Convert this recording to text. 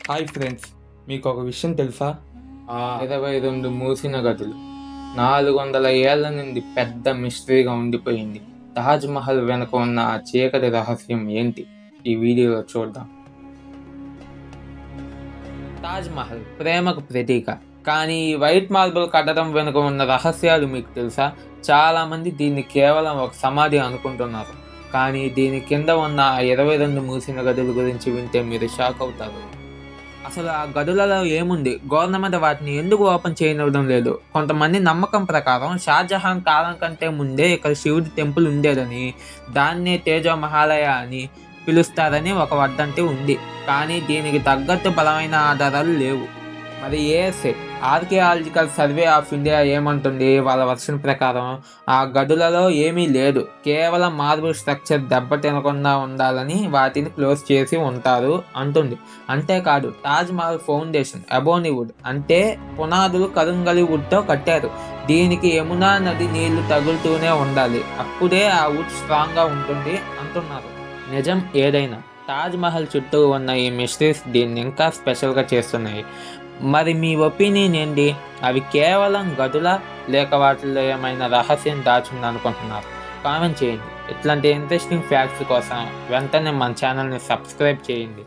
Hi friends, మీకు ఒక విషయం తెలుసా? 22 మూసిన గదులు 400 ఏళ్ల నుండి పెద్ద మిస్టరీగా ఉండిపోయింది. తాజ్ మహల్ వెనుక ఉన్న ఆ చీకటి రహస్యం ఏంటి? ఈ వీడియోలో చూద్దాం. తాజ్ మహల్ ప్రేమకు ప్రతీక. కానీ ఈ వైట్ మార్బుల్ కట్టడం వెనుక ఉన్న రహస్యాలు మీకు తెలుసా? చాలా మంది దీన్ని కేవలం ఒక సమాధి అనుకుంటున్నారు. కానీ దీని కింద ఉన్న ఆ 22 మూసిన గదుల గురించి వింటే మీరు షాక్ అవుతారు. అసలు ఆ గదులలో ఏముంది? గవర్నమెంట్ వాటిని ఎందుకు ఓపెన్ చేయనివ్వడం లేదు? కొంతమంది నమ్మకం ప్రకారం షాజహాన్ కాలం కంటే ముందే ఇక్కడ శివుడి టెంపుల్ ఉండేదని, దాన్నే తేజో మహాలయ అని పిలుస్తారని ఒక వదంతి ఉంది. కానీ దీనికి తగ్గట్టు బలమైన ఆధారాలు లేవు. మరి ASI archaeological survey of India ఏమంటుంది? వాళ్ళ వర్షన్ ప్రకారం ఆ గదులలో ఏమీ లేదు, కేవలం మార్బుల్ స్ట్రక్చర్ దెబ్బతినకుండా ఉండాలని వాటిని క్లోజ్ చేసి ఉంటారు అంటుంది. అంతేకాదు, Taj Mahal foundation ebony wood అంటే పునాదులు కరుంగలి వుడ్తో కట్టారు. దీనికి యమునా నది నీళ్లు తగులుతూనే ఉండాలి, అప్పుడే ఆ వుడ్ స్ట్రాంగ్గా ఉంటుంది అంటున్నారు. నిజం ఏదైనా, తాజ్ మహల్ చుట్టూ ఉన్న ఈ మిస్టరీస్ దీన్ని ఇంకా స్పెషల్గా చేస్తున్నాయి. మరి మీ ఒపీనియన్ ఏంటి? అవి కేవలం గదుల, లేక వాటిల్లో ఏమైనా రహస్యం దాచుంది అనుకుంటున్నారు? కామెంట్ చేయండి. ఇట్లాంటి ఇంట్రెస్టింగ్ ఫ్యాక్ట్స్ కోసం వెంటనే మన ఛానల్ని సబ్స్క్రైబ్ చేయండి.